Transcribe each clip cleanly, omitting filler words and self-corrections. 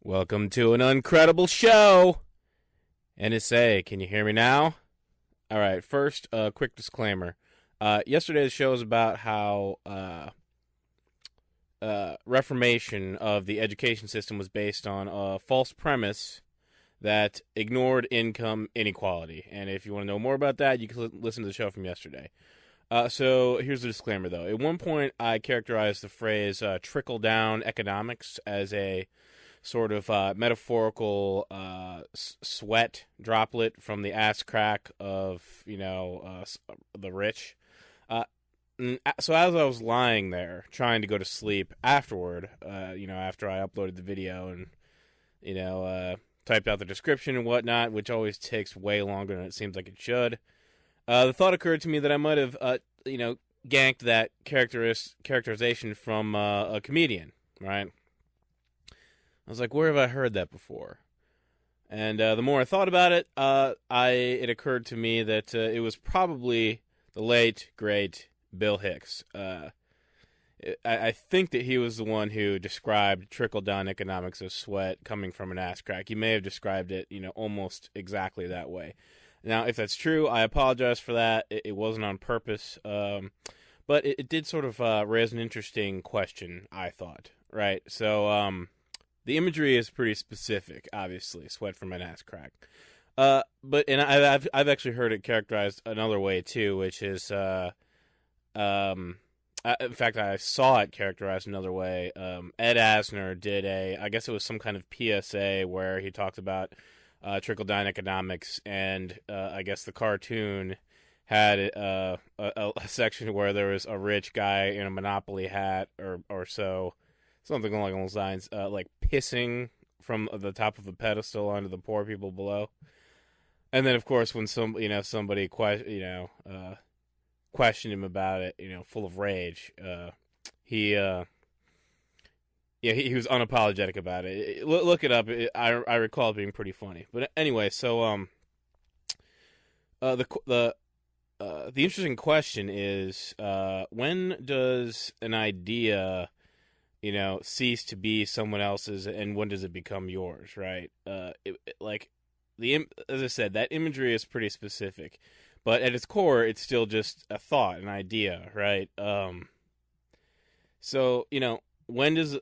Welcome to an Uncredible show. NSA, can you hear me now? All right, first, a quick disclaimer. Yesterday's show is about how reformation of the education system was based on a false premise that ignored income inequality. And if you want to know more about that, you can listen to the show from yesterday. So here's the disclaimer, though. At one point, I characterized the phrase trickle-down economics as a sort of metaphorical sweat droplet from the ass crack of, the rich. So as I was lying there trying to go to sleep afterward, after I uploaded the video and, typed out the description and whatnot, which always takes way longer than it seems like it should, the thought occurred to me that I might have, ganked that characterization from a comedian, right? I was like, where have I heard that before? And the more I thought about it, it occurred to me that it was probably the late, great Bill Hicks. I think that he was the one who described trickle-down economics as sweat coming from an ass crack. He may have described it, almost exactly that way. Now, if that's true, I apologize for that. It wasn't on purpose, but it did sort of raise an interesting question, I thought, right? So, the imagery is pretty specific, obviously, sweat from an ass crack. But I've actually heard it characterized another way too, which is, in fact, I saw it characterized another way. Ed Asner did I guess it was some kind of PSA where he talked about trickle-down economics, and I guess the cartoon had a section where there was a rich guy in a Monopoly hat or so, something along those lines, like pissing from the top of a pedestal onto the poor people below. And then, of course, when somebody questioned him about it, full of rage, he was unapologetic about it. Look it up. I recall it being pretty funny. But anyway, so the interesting question is, when does an idea cease to be someone else's, and when does it become yours, right? As I said, that imagery is pretty specific, but at its core, it's still just a thought, an idea, right? So, when does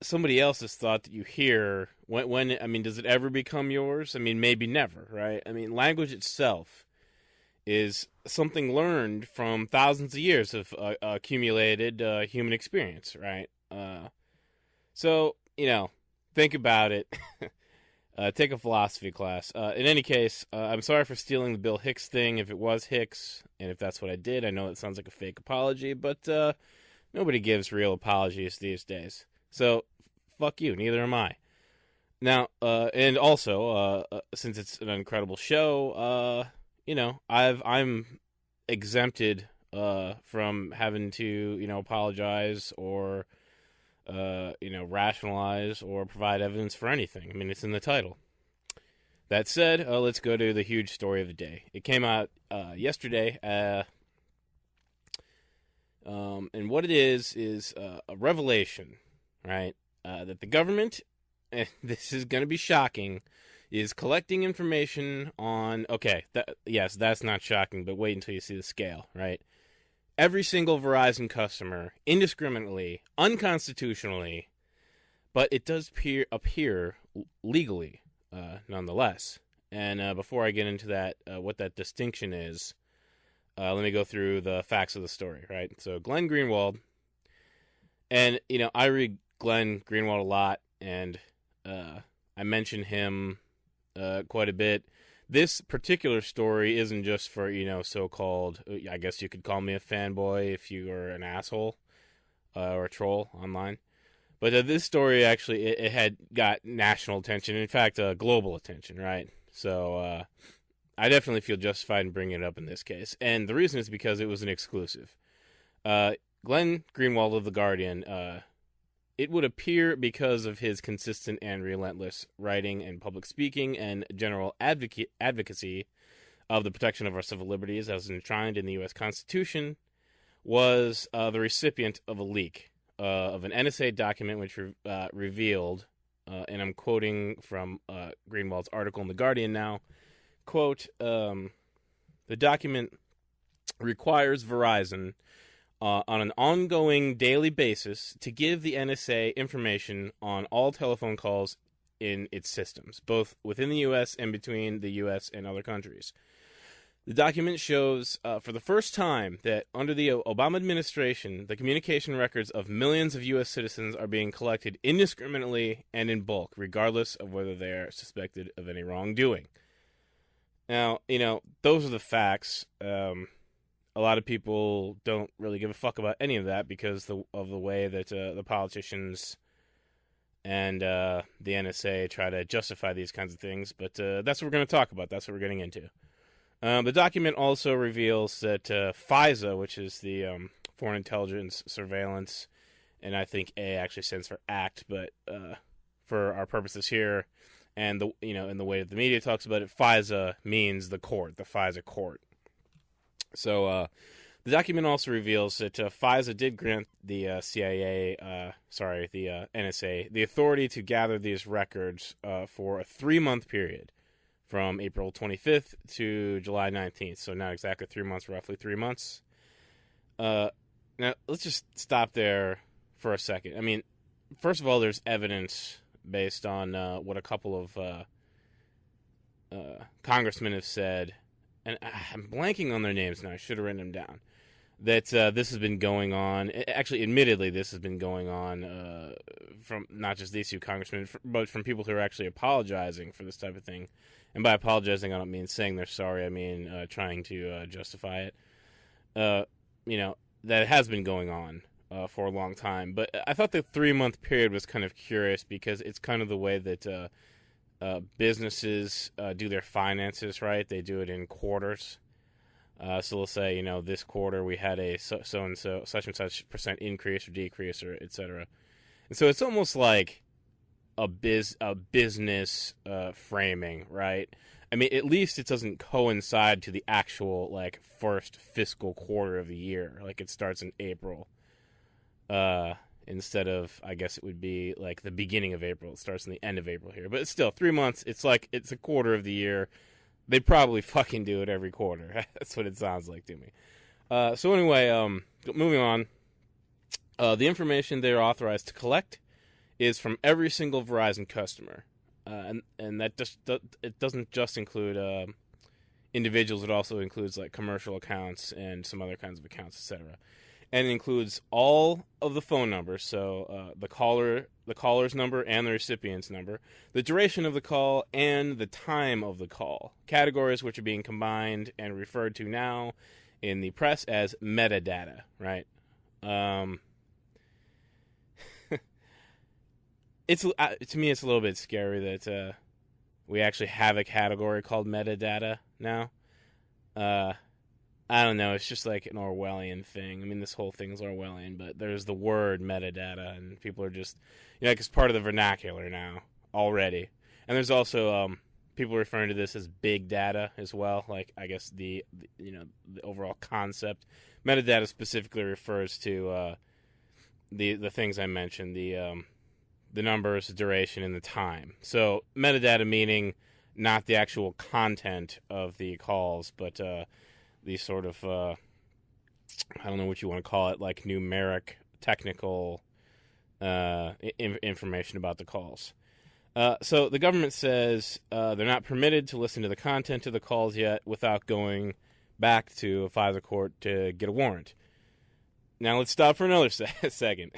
somebody else's thought that you hear, does it ever become yours? Maybe never, right? Language itself is something learned from thousands of years of accumulated human experience, right? So, think about it. Take a philosophy class. In any case, I'm sorry for stealing the Bill Hicks thing if it was Hicks, and if that's what I did. I know it sounds like a fake apology, but nobody gives real apologies these days. So, fuck you, neither am I. Now, and also, since it's an Uncredible show, I'm exempted from having to, apologize or rationalize or provide evidence for anything. It's in the title. That said, let's go to the huge story of the day. It came out yesterday, and what it is a revelation, right? That the government, this is going to be shocking, is collecting information on, that's not shocking, but wait until you see the scale, right? Every single Verizon customer, indiscriminately, unconstitutionally, but it does appear legally, nonetheless. And before I get into that, what that distinction is, let me go through the facts of the story, right? So Glenn Greenwald, and, I read Glenn Greenwald a lot, and I mention him quite a bit. This particular story isn't just for, so-called, I guess you could call me a fanboy if you are an asshole or a troll online. But this story actually, it had got national attention, in fact, global attention, right? So I definitely feel justified in bringing it up in this case. And the reason is because it was an exclusive. Glenn Greenwald of The Guardian, it would appear because of his consistent and relentless writing and public speaking and general advocacy of the protection of our civil liberties as enshrined in the U.S. Constitution, was the recipient of a leak of an NSA document which revealed and I'm quoting from Greenwald's article in The Guardian now, quote, the document requires Verizon on an ongoing daily basis to give the NSA information on all telephone calls in its systems, both within the U.S. and between the U.S. and other countries. The document shows for the first time that under the Obama administration, the communication records of millions of U.S. citizens are being collected indiscriminately and in bulk, regardless of whether they are suspected of any wrongdoing. Now, those are the facts. A lot of people don't really give a fuck about any of that because of the way that the politicians and the NSA try to justify these kinds of things. But that's what we're going to talk about. That's what we're getting into. The document also reveals that FISA, which is the Foreign Intelligence Surveillance, and I think A actually stands for Act, but for our purposes here, and in the way that the media talks about it, FISA means the court, the FISA court. So the document also reveals that FISA did grant the the NSA, the authority to gather these records for a 3-month period from April 25th to July 19th. So not exactly 3 months, roughly 3 months. Now, let's just stop there for a second. I mean, first of all, there's evidence based on what a couple of congressmen have said, and I'm blanking on their names now. I should have written them down. That this has been going on. Actually, admittedly, this has been going on from not just these two congressmen, but from people who are actually apologizing for this type of thing. And by apologizing, I don't mean saying they're sorry. I mean trying to justify it. That has been going on for a long time. But I thought the 3-month period was kind of curious because it's kind of the way that businesses do their finances, right? They do it in quarters. So let's say, this quarter we had a so-and-so, such and such percent increase or decrease or et cetera. And so it's almost like a business framing, right? I mean, at least it doesn't coincide to the actual, first fiscal quarter of the year. Like, it starts in April. Instead of, I guess it would be the beginning of April. It starts in the end of April here. But it's still 3 months. It's it's a quarter of the year. They probably fucking do it every quarter. That's what it sounds like to me. So anyway, moving on. The information they're authorized to collect is from every single Verizon customer. And that it doesn't just include individuals. It also includes commercial accounts and some other kinds of accounts, etc. And it includes all of the phone numbers, so the caller's number and the recipient's number, the duration of the call, and the time of the call, categories which are being combined and referred to now in the press as metadata, right? To me, it's a little bit scary that we actually have a category called metadata now. I don't know, it's just like an Orwellian thing. I mean, this whole thing is Orwellian, but there's the word metadata, and people are just, it's part of the vernacular now already. And there's also people referring to this as big data as well, I guess the overall concept. Metadata specifically refers to the things I mentioned, the numbers, the duration, and the time. So metadata meaning not the actual content of the calls, but the sort of, I don't know what you want to call it, numeric, technical information about the calls. So the government says they're not permitted to listen to the content of the calls yet without going back to a FISA court to get a warrant. Now let's stop for another second.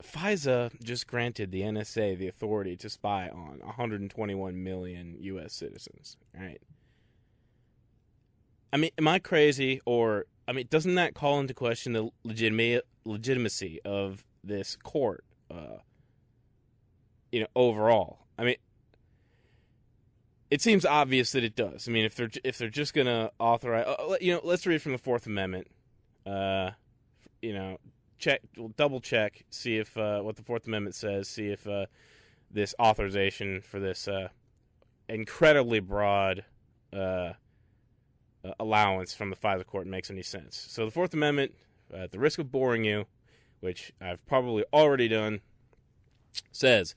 FISA just granted the NSA the authority to spy on 121 million U.S. citizens, right? I mean, am I crazy, or, doesn't that call into question the legitimacy of this court, overall? I mean, it seems obvious that it does. I mean, if they're just gonna authorize, let's read from the Fourth Amendment. Double check, see if what the Fourth Amendment says, see if this authorization for this incredibly broad allowance from the FISA court makes any sense. So the Fourth Amendment, at the risk of boring you, which I've probably already done, says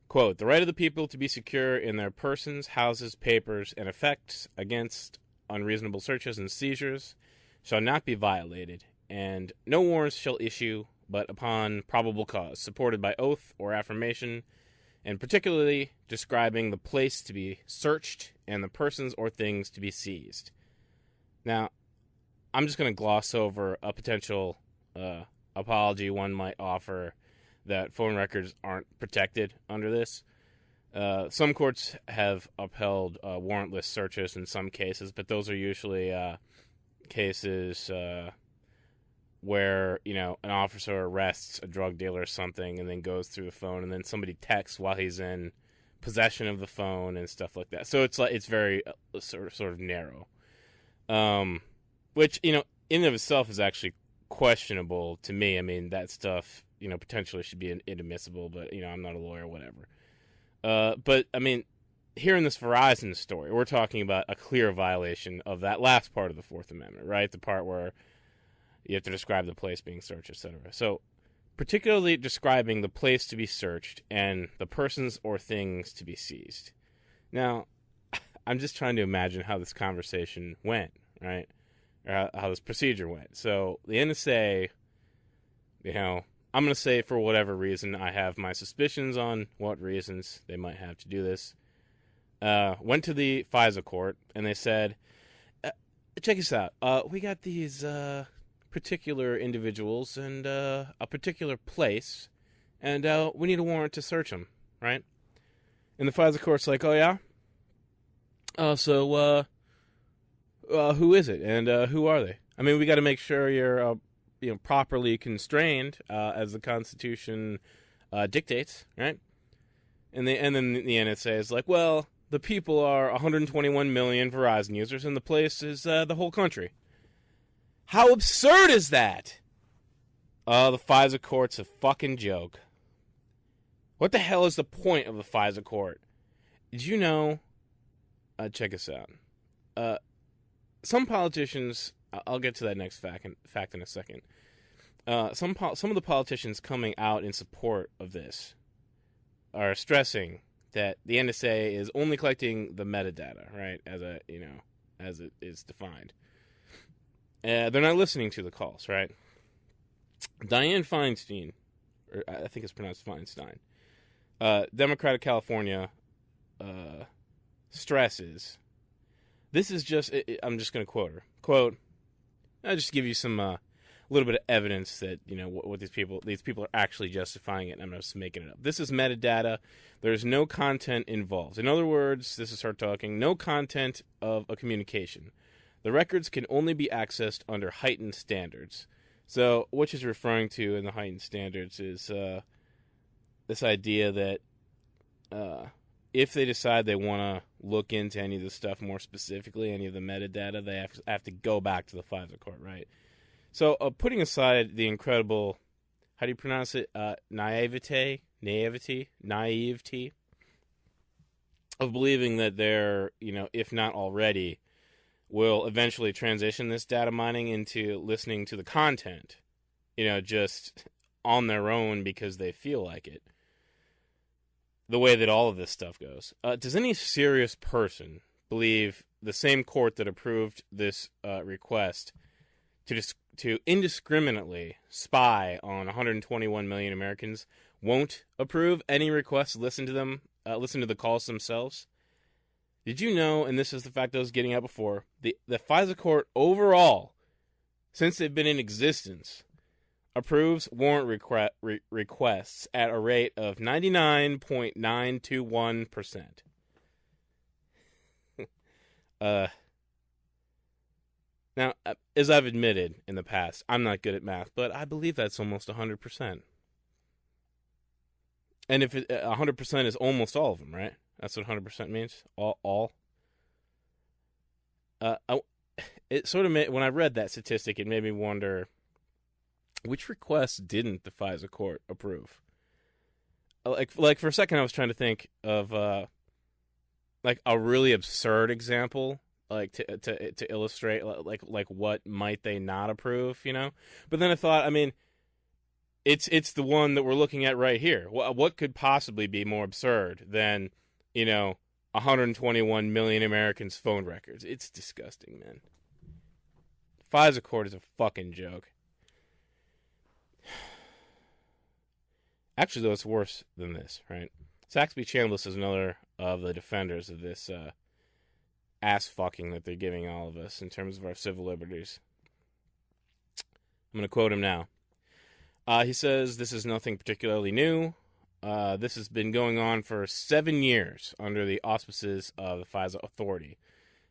Quote, the right of the people to be secure in their persons, houses, papers, and effects against unreasonable searches and seizures shall not be violated, and no warrants shall issue but upon probable cause, supported by oath or affirmation, and particularly describing the place to be searched and the persons or things to be seized. Now, I'm just going to gloss over a potential apology one might offer that phone records aren't protected under this. Some courts have upheld warrantless searches in some cases, but those are usually cases where, an officer arrests a drug dealer or something and then goes through the phone, and then somebody texts while he's in possession of the phone and stuff like that. So it's very sort of narrow, which in and of itself is actually questionable to me. I mean, that stuff potentially should be inadmissible, but I'm not a lawyer, whatever. But I mean, here in this Verizon story, we're talking about a clear violation of that last part of the Fourth Amendment, right? The part where you have to describe the place being searched, etc. So, particularly describing the place to be searched and the persons or things to be seized. Now, I'm just trying to imagine how this conversation went, right? Or how this procedure went. So, the NSA, I'm going to say for whatever reason, I have my suspicions on what reasons they might have to do this. Went to the FISA court, and they said, check this out. We got these particular individuals and a particular place, and we need a warrant to search them, right? And the FISA court's like, oh, yeah? So who is it, and who are they? I mean, we got to make sure you're properly constrained as the Constitution dictates, right? And then the NSA is like, well, the people are 121 million Verizon users, and the place is the whole country. How absurd is that? The FISA court's a fucking joke. What the hell is the point of the FISA court? Did you know? Check this out. Some politicians, I'll get to that next fact in a second. Some of the politicians coming out in support of this are stressing that the NSA is only collecting the metadata, right, as it is defined. They're not listening to the calls, right? Dianne Feinstein, or I think it's pronounced Feinstein, Democratic California, stresses. This is just, I'm just going to quote her. Quote, I'll just give you some, a little bit of evidence that, what these people are actually justifying it, and I'm not just making it up. This is metadata. There's no content involved. In other words, this is her talking, no content of a communication. The records can only be accessed under heightened standards. So what she's referring to in the heightened standards is this idea that if they decide they want to look into any of this stuff more specifically, any of the metadata, they have to go back to the FISA court, right? So putting aside the incredible, how do you pronounce it, naivety of believing that they're, if not already, will eventually transition this data mining into listening to the content, just on their own because they feel like it. The way that all of this stuff goes. Does any serious person believe the same court that approved this request to indiscriminately spy on 121 million Americans won't approve any request to listen to them, listen to the calls themselves? Did you know, and this is the fact I was getting at before, the FISA court overall, since they've been in existence, approves warrant requests at a rate of 99.921%. Now, as I've admitted in the past, I'm not good at math, but I believe that's almost 100%. And if 100% is almost all of them, right? That's what 100% means? All? It sort of made, when I read that statistic, it made me wonder, which requests didn't the FISA court approve? Like for a second, I was trying to think of like a really absurd example, like to illustrate like what might they not approve, But then I thought, I mean, it's the one that we're looking at right here. What could possibly be more absurd than, 121 million Americans' phone records? It's disgusting, man. FISA court is a fucking joke. Actually, though, it's worse than this, right? Saxby Chambliss is another of the defenders of this ass fucking that they're giving all of us in terms of our civil liberties. I'm going to quote him now. He says, "This is nothing particularly new. This has been going on for 7 years under the auspices of the FISA Authority.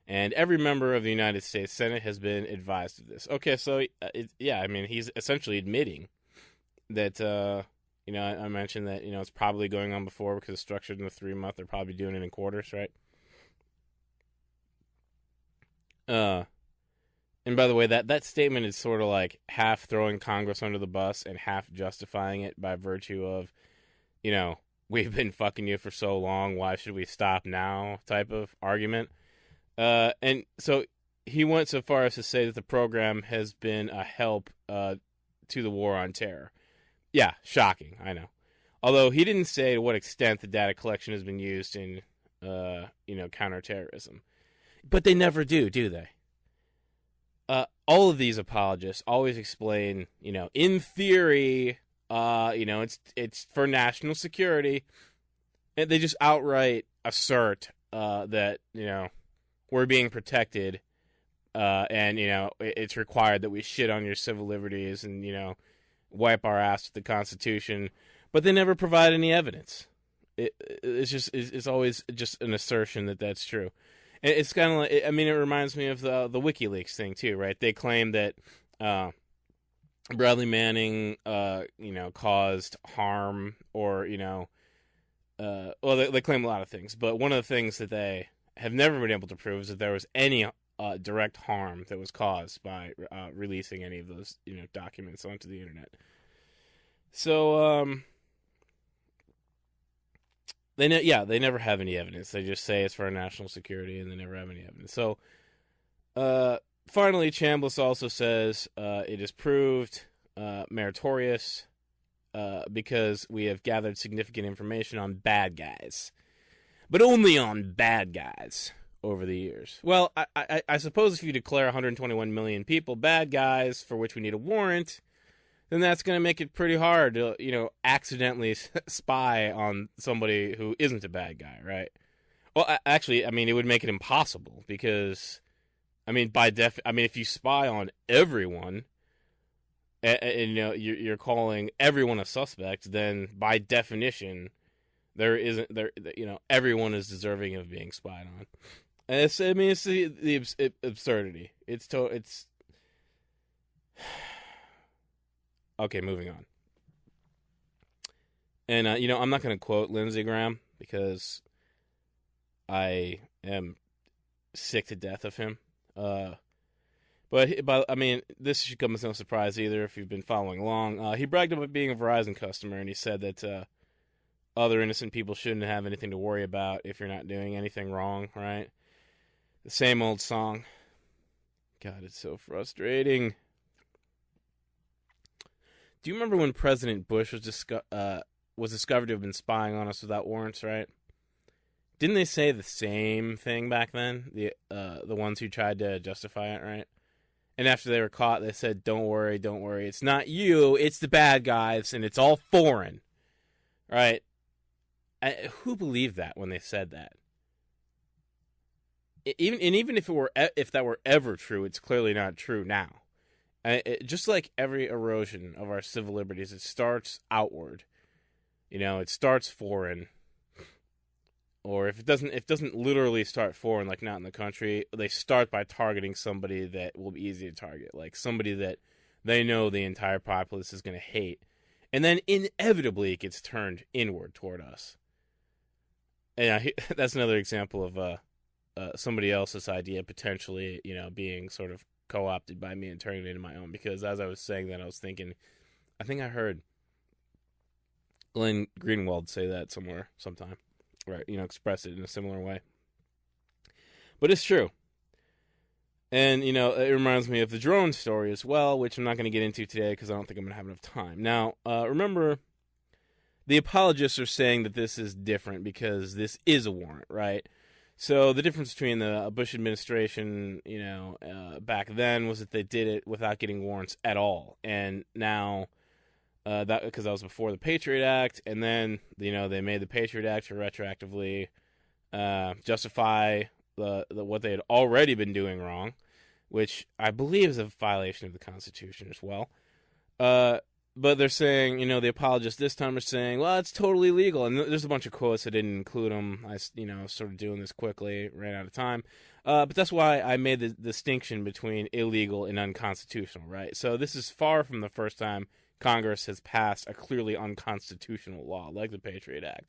And every member of the United States Senate has been advised of this." Okay, so, he's essentially admitting that, I mentioned that, it's probably going on before because it's structured in a 3-month. They're probably doing it in quarters, right? And by the way, that statement is sort of like half throwing Congress under the bus and half justifying it by virtue of, we've been fucking you for so long, why should we stop now type of argument. And so he went so far as to say that the program has been a help to the war on terror. Yeah, shocking, I know. Although he didn't say to what extent the data collection has been used in, counterterrorism. But they never do they? All of these apologists always explain, in theory, it's for national security. And they just outright assert that, we're being protected, and, it's required that we shit on your civil liberties and, wipe our ass with the Constitution. But they never provide any evidence. It's always just an assertion that that's true. It's kind of like, it reminds me of the WikiLeaks thing too, right? They claim that Bradley Manning, caused harm, or they claim a lot of things, but one of the things that they have never been able to prove is that there was any direct harm that was caused by releasing any of those documents onto the internet. So they never have any evidence. They just say it's for our national security, and they never have any evidence. So, finally, Chambliss also says it is proved meritorious because we have gathered significant information on bad guys, but only on bad guys over the years. Well, I suppose if you declare 121 million people bad guys for which we need a warrant, then that's going to make it pretty hard to, accidentally spy on somebody who isn't a bad guy, right? Well, actually, it would make it impossible because, if you spy on everyone, and you're calling everyone a suspect, then by definition, everyone is deserving of being spied on. And it's the absurdity. It's okay, moving on. And, I'm not going to quote Lindsey Graham because I am sick to death of him. But this should come as no surprise either if you've been following along. He bragged about being a Verizon customer, and he said that other innocent people shouldn't have anything to worry about if you're not doing anything wrong, right? The same old song. God, it's so frustrating. Do you remember when President Bush was discovered to have been spying on us without warrants, right? Didn't they say the same thing back then? The ones who tried to justify it, right? And after they were caught, they said, don't worry, it's not you, it's the bad guys, and it's all foreign. Right? Who believed that when they said that? Even if that were ever true, it's clearly not true now. Just like every erosion of our civil liberties, it starts outward. It starts foreign. Or if it doesn't literally start foreign, like not in the country, they start by targeting somebody that will be easy to target, like somebody that they know the entire populace is going to hate. And then inevitably it gets turned inward toward us. And that's another example of somebody else's idea potentially, being sort of co-opted by me and turning it into my own. Because as I was saying that, I was thinking, I think I heard Glenn Greenwald say that somewhere, sometime. Right, express it in a similar way. But it's true. And, it reminds me of the drone story as well, which I'm not going to get into today because I don't think I'm going to have enough time. Now, remember, the apologists are saying that this is different because this is a warrant, right? So the difference between the Bush administration, back then was that they did it without getting warrants at all. And now, because that was before the Patriot Act, and then, they made the Patriot Act to retroactively justify what they had already been doing wrong, which I believe is a violation of the Constitution as well. But they're saying, the apologists this time are saying, well, it's totally legal. And there's a bunch of quotes. I didn't include them. I, was sort of doing this quickly, ran out of time. But that's why I made the distinction between illegal and unconstitutional, right? So this is far from the first time Congress has passed a clearly unconstitutional law like the Patriot Act.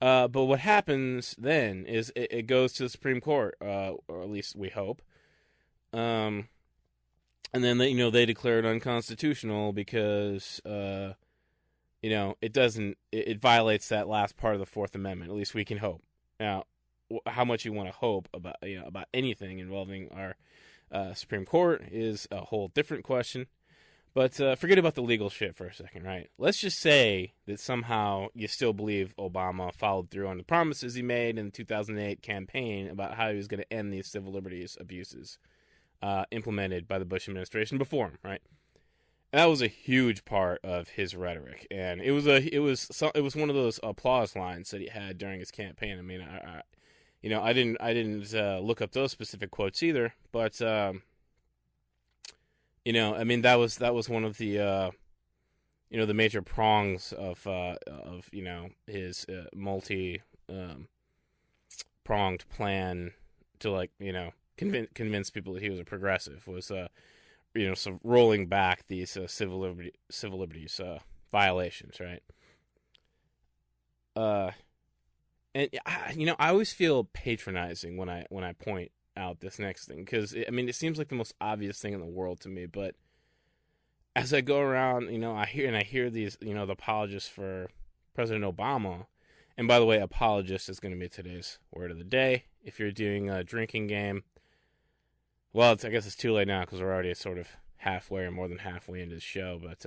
But what happens then is it goes to the Supreme Court, or at least we hope. And then they declare it unconstitutional because it violates that last part of the Fourth Amendment. At least we can hope. Now, how much you want to hope about about anything involving our Supreme Court is a whole different question. But forget about the legal shit for a second, right? Let's just say that somehow you still believe Obama followed through on the promises he made in the 2008 campaign about how he was going to end these civil liberties abuses implemented by the Bush administration before him, right? And that was a huge part of his rhetoric, and it was one of those applause lines that he had during his campaign. I mean, I didn't look up those specific quotes either, but. I mean that was one of the the major prongs of his multi pronged plan to convince people that he was a progressive was so rolling back these civil liberties violations, right? And I always feel patronizing when I point out this next thing, because it seems like the most obvious thing in the world to me, but as I go around, I hear these, the apologists for President Obama, and by the way, apologist is going to be today's word of the day. If you're doing a drinking game, well, I guess it's too late now because we're already sort of halfway or more than halfway into the show, but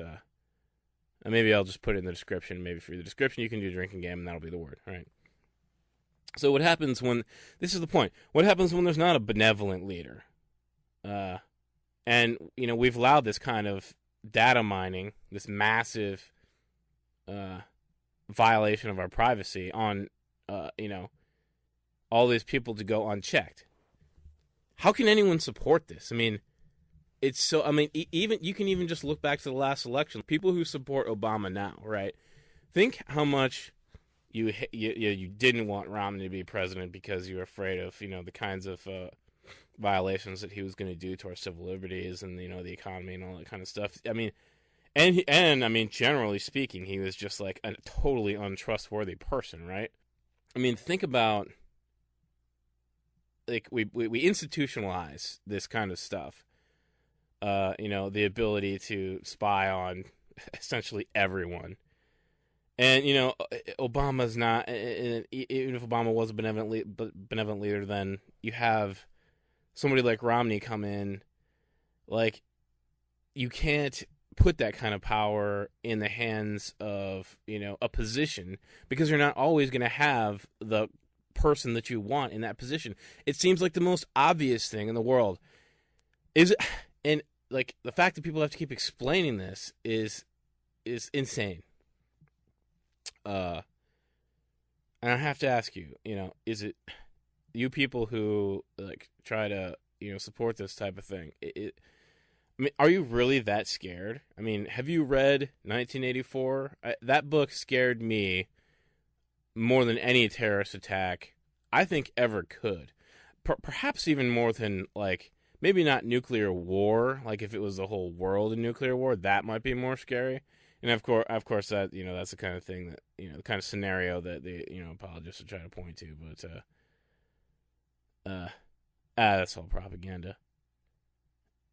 maybe I'll just put it in the description. Maybe for the description you can do a drinking game and that'll be the word, all right? So what happens this is the point, what happens when there's not a benevolent leader? And, we've allowed this kind of data mining, this massive violation of our privacy on, all these people to go unchecked. How can anyone support this? It's so, even you can even just look back to the last election. People who support Obama now, right? Think how much you didn't want Romney to be president because you were afraid of the kinds of violations that he was going to do to our civil liberties and the economy and all that kind of stuff. And generally speaking, he was just like a totally untrustworthy person, right? Think about we institutionalize this kind of stuff. The ability to spy on essentially everyone. And, Obama's not, even if Obama was a benevolent leader, then you have somebody like Romney come in. You can't put that kind of power in the hands of, a position, because you're not always going to have the person that you want in that position. It seems like the most obvious thing in the world. And, the fact that people have to keep explaining this is insane. And I have to ask you, is it you people who try to, support this type of thing? Are you really that scared? Have you read 1984? That book scared me more than any terrorist attack I think ever could. Perhaps even more than maybe not nuclear war. If it was the whole world in nuclear war, that might be more scary. And of course, that that's the kind of thing that the kind of scenario that the apologists are trying to point to. But that's all propaganda.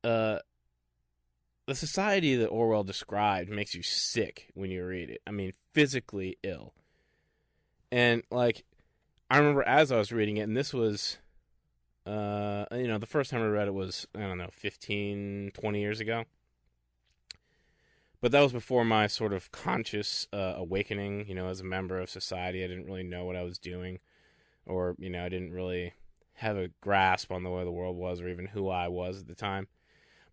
The society that Orwell described makes you sick when you read it. Physically ill. And I remember as I was reading it, and this was The first time I read it was, I don't know, 15, 20 years ago. But that was before my sort of conscious awakening, as a member of society. I didn't really know what I was doing, or, I didn't really have a grasp on the way the world was, or even who I was at the time.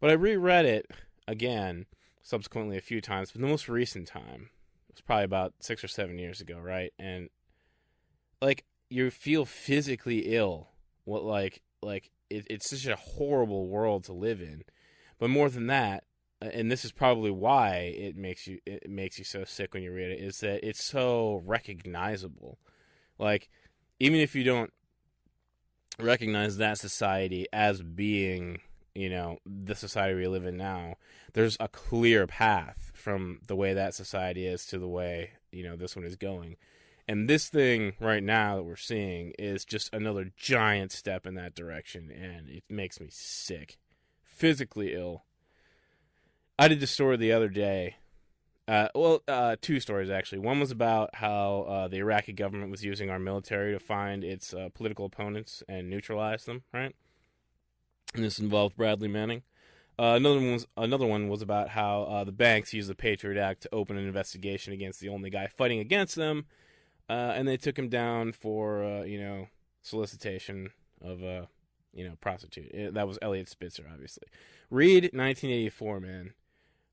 But I reread it again, subsequently a few times, but the most recent time was probably about 6 or 7 years ago, right? And, you feel physically ill. It's such a horrible world to live in. But more than that, and this is probably why it makes you so sick when you read it, is that it's so recognizable. Even if you don't recognize that society as being, the society we live in now, there's a clear path from the way that society is to the way, this one is going. And this thing right now that we're seeing is just another giant step in that direction, and it makes me sick. Physically ill. I did a story the other day. Two stories, actually. One was about how the Iraqi government was using our military to find its political opponents and neutralize them, right? And this involved Bradley Manning. Another one was about how the banks used the PATRIOT Act to open an investigation against the only guy fighting against them, and they took him down for, solicitation of a, prostitute. That was Elliot Spitzer, obviously. Read 1984, man.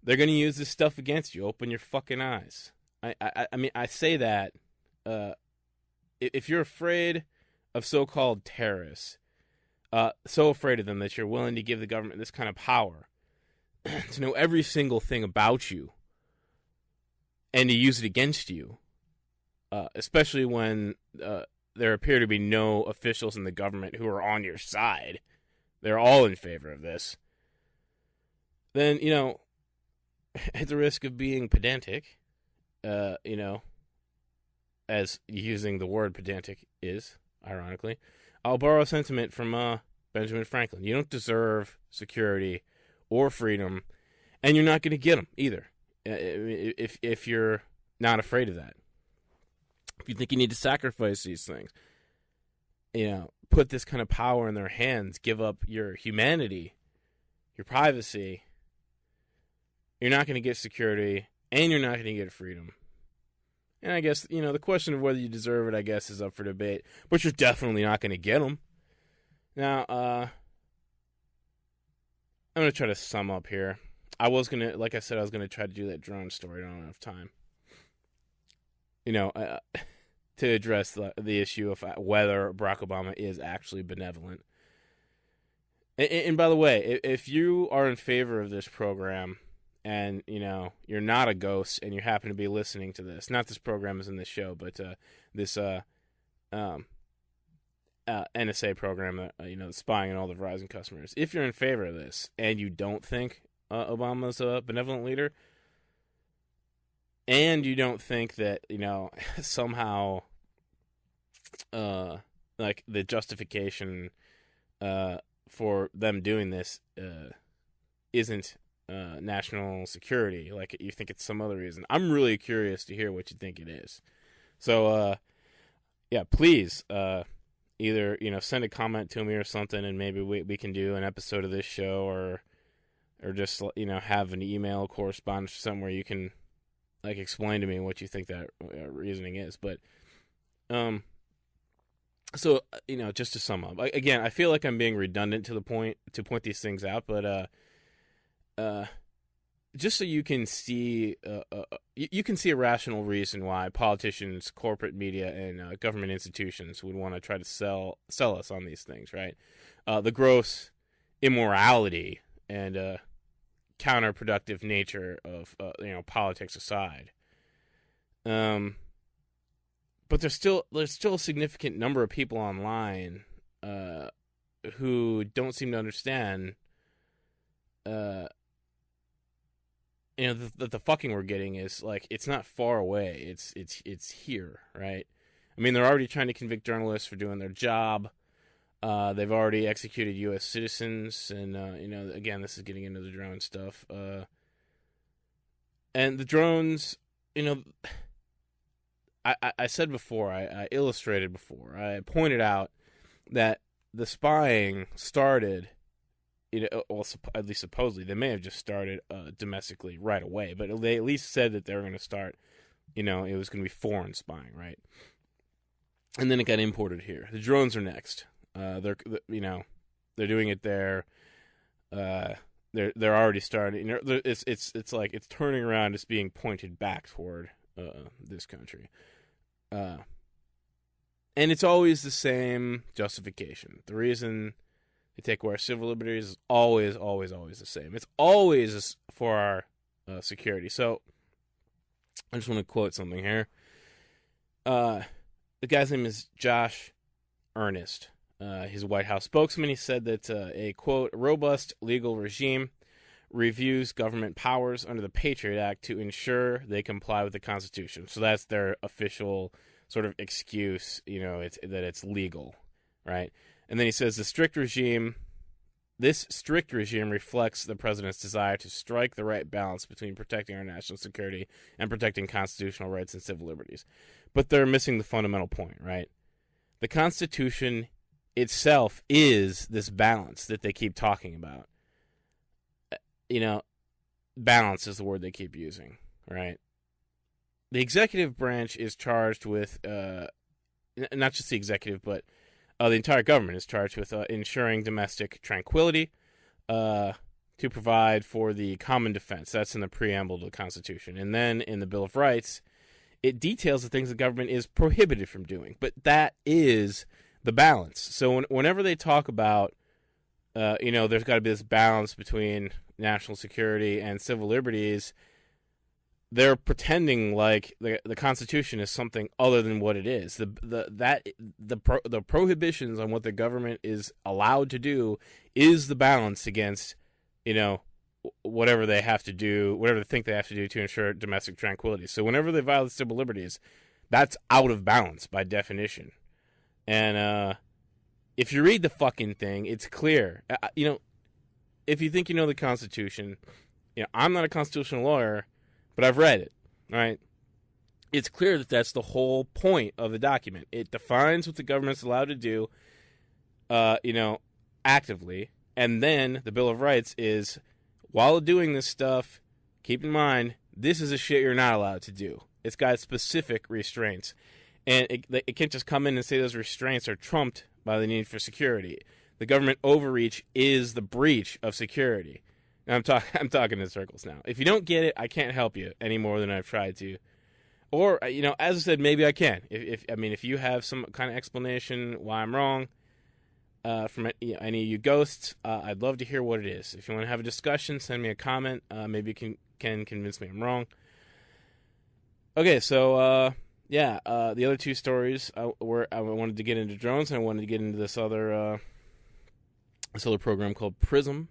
They're going to use this stuff against you. Open your fucking eyes. I mean, I say that if you're afraid of so-called terrorists, so afraid of them that you're willing to give the government this kind of power to know every single thing about you and to use it against you, especially when there appear to be no officials in the government who are on your side. They're all in favor of this. Then, at the risk of being pedantic, as using the word pedantic is, ironically, I'll borrow a sentiment from Benjamin Franklin. You don't deserve security or freedom, and you're not going to get them either, if you're not afraid of that. If you think you need to sacrifice these things, put this kind of power in their hands, give up your humanity, your privacy, you're not going to get security, and you're not going to get freedom. And I guess, the question of whether you deserve it, I guess, is up for debate. But you're definitely not going to get them. Now, I'm going to try to sum up here. Like I said, I was going to try to do that drone story. I don't have enough time. To address the issue of whether Barack Obama is actually benevolent. And by the way, if you are in favor of this program, and, you're not a ghost, and you happen to be listening to this, not this program is in this show, but this NSA program, spying on all the Verizon customers. If you're in favor of this, and you don't think Obama's a benevolent leader, and you don't think that, somehow, the justification for them doing this isn't national security, like you think it's some other reason, I'm really curious to hear what you think it is. So, please, either, send a comment to me or something, and maybe we can do an episode of this show, or just, have an email correspondence or something where you can, explain to me what you think that reasoning is. But, so, just to sum up, again, I feel like I'm being redundant to point these things out, but, just so you can see, you can see a rational reason why politicians, corporate media, and government institutions would want to try to sell us on these things, right? The gross immorality and counterproductive nature of politics aside, but there's still a significant number of people online who don't seem to understand. The fucking we're getting is it's not far away. It's here, right? I mean, they're already trying to convict journalists for doing their job. They've already executed U.S. citizens, and again, this is getting into the drone stuff. And the drones, I said before, I illustrated before, I pointed out that the spying started, well, at least supposedly, they may have just started domestically right away, but they at least said that they were going to start, it was going to be foreign spying, right? And then it got imported here. The drones are next. They're doing it there. They're already starting. It's like it's turning around. It's being pointed back toward this country. And it's always the same justification. The reason they take away our civil liberties is always the same. It's always for our security. So I just want to quote something here. The guy's name is Josh Earnest. He's a White House spokesman. He said that a, quote, robust legal regime reviews government powers under the PATRIOT Act to ensure they comply with the Constitution. So that's their official sort of excuse, that it's legal, right? And then he says this strict regime reflects the president's desire to strike the right balance between protecting our national security and protecting constitutional rights and civil liberties. But they're missing the fundamental point, right? The Constitution itself is this balance that they keep talking about. Balance is the word they keep using, right? The executive branch is charged with, not just the executive, but the entire government is charged with ensuring domestic tranquility to provide for the common defense. That's in the preamble to the Constitution. And then in the Bill of Rights, it details the things the government is prohibited from doing. But that is the balance. So whenever they talk about, there's got to be this balance between national security and civil liberties, they're pretending like the Constitution is something other than what it is. The prohibitions on what the government is allowed to do is the balance against, whatever they have to do, whatever they think they have to do to ensure domestic tranquility. So whenever they violate civil liberties, that's out of balance by definition. And if you read the fucking thing, it's clear. If you think you know the Constitution, I'm not a constitutional lawyer, but I've read it, right? It's clear that that's the whole point of the document. It defines what the government's allowed to do, actively. And then the Bill of Rights is, while doing this stuff, keep in mind, this is a shit you're not allowed to do. It's got specific restraints. And it can't just come in and say those restraints are trumped by the need for security. The government overreach is the breach of security. Now, I'm talking in circles now. If you don't get it, I can't help you any more than I've tried to. Or, as I said, maybe I can. If you have some kind of explanation why I'm wrong, from any of you ghosts, I'd love to hear what it is. If you want to have a discussion, send me a comment. Maybe you can convince me I'm wrong. Okay, so the other two stories I wanted to get into drones, and I wanted to get into this other program called Prism.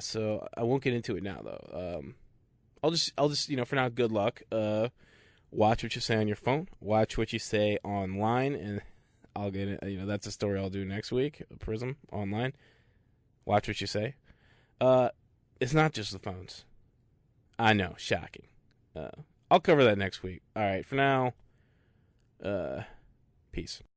So I won't get into it now though. I'll just for now, good luck. Watch what you say on your phone. Watch what you say online, and I'll get it. That's a story I'll do next week. Prism online. Watch what you say. It's not just the phones. I know, shocking. I'll cover that next week. All right, for now. Peace.